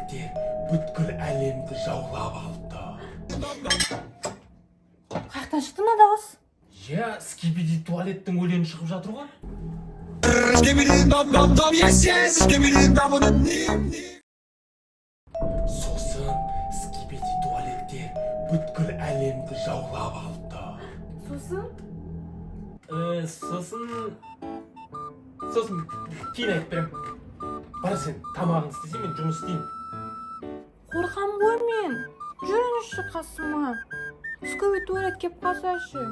tualettер бүткүл әлемді жаулап алды. Қаяқтан шықты мына дауыс? Скибиди туалеттің өлеңі шығып жатыр ғой. Сосын скибиди туалеттер бүткіл әлемді жаулап алды. Сосын? Сосын кейін айтып берем. Бара сен тамағын істесең, мен жұмыс істеймін. Қорқам ғой мен. Жүріңізші қасыма. Скибиди туалет кеп қалсашы.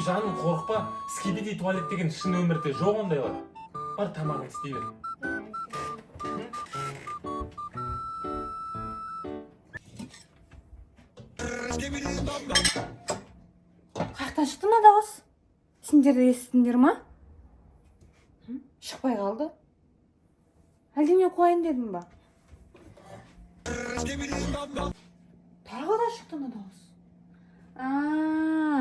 Жаным, қорықпа. Скибиди туалет деген шын өмірде жоқ ондайлар. Бар тамағын істей бер. Қаяқтан шықты мына дауыс? Сендер де естідіңдер ма? Шықпай қалды. Әлдене қойайын дедім ба? Тағы да шықты мына дауыс.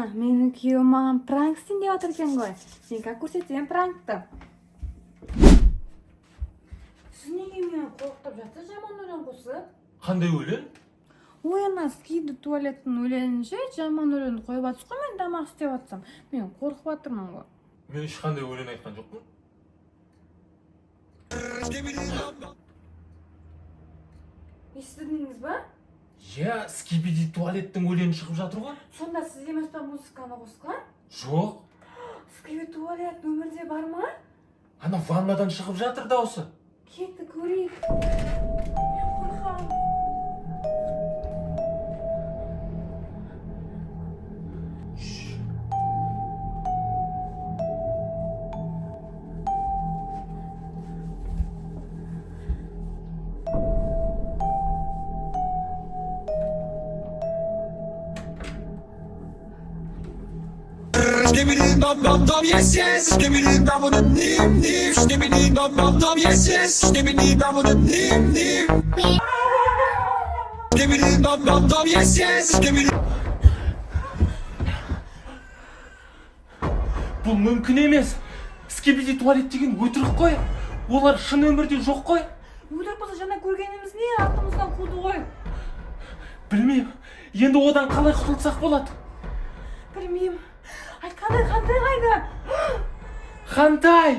Менің күйеуім маған пранк істейін деп жатыр екен ғой. Мен как көрсетемін пранкты. Сіз неге мені қорқытып жатсыз жаман өлең қосып? Қандай өлең? Ана скибиди туалеттің өлеңінше жаман өлеңді қойып жатсыз ғой, мен тамақ істеп жатсам. Мен қорқып жатырмын ғой. Мен ешқандай өлең айтқан жоқпын. Естідіңіз ба? Скибиди туалеттің өлеңі шығып жатыр ғой. Сонда сіз емес па музыканы қосқан? Жоқ. Скибиди туалет өмірде бар ма? Ана ваннадан шығып жатыр дауысы. Кетті көрейік. Мен қорқам. Бұл мүмкін емес. Скибиди туалет деген өтірік қой. Олар шын өмірде жоқ қой. Өлер болса жаңа көргеніміз не? Артымыздан қуды ғой. Білмеймін. Енді одан қалай құтылсақ болады? Білмеймін. Айтқандай Хантай қайда? Хантай!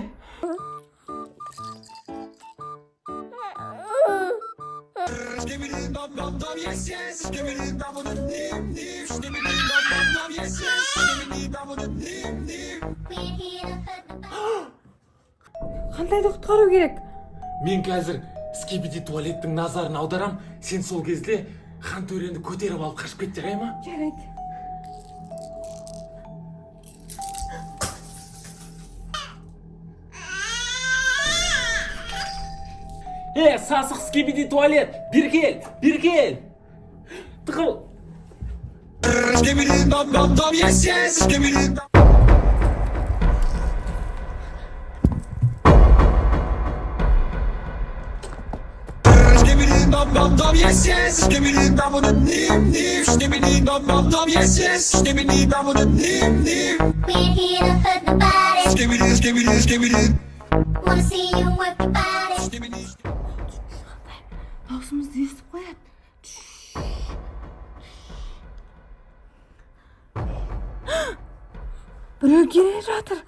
Хантайды құтқару керек. Мен қазір скибиди туалеттің назарын аударам. Сен сол кезде хан төрені көтеріп алып қашып кет, жарай ма? Жарайды. Сасық скибиди туалет! Бер кел! Тықыл! Даусымызды естіп қояды. Біреу келе жатыр.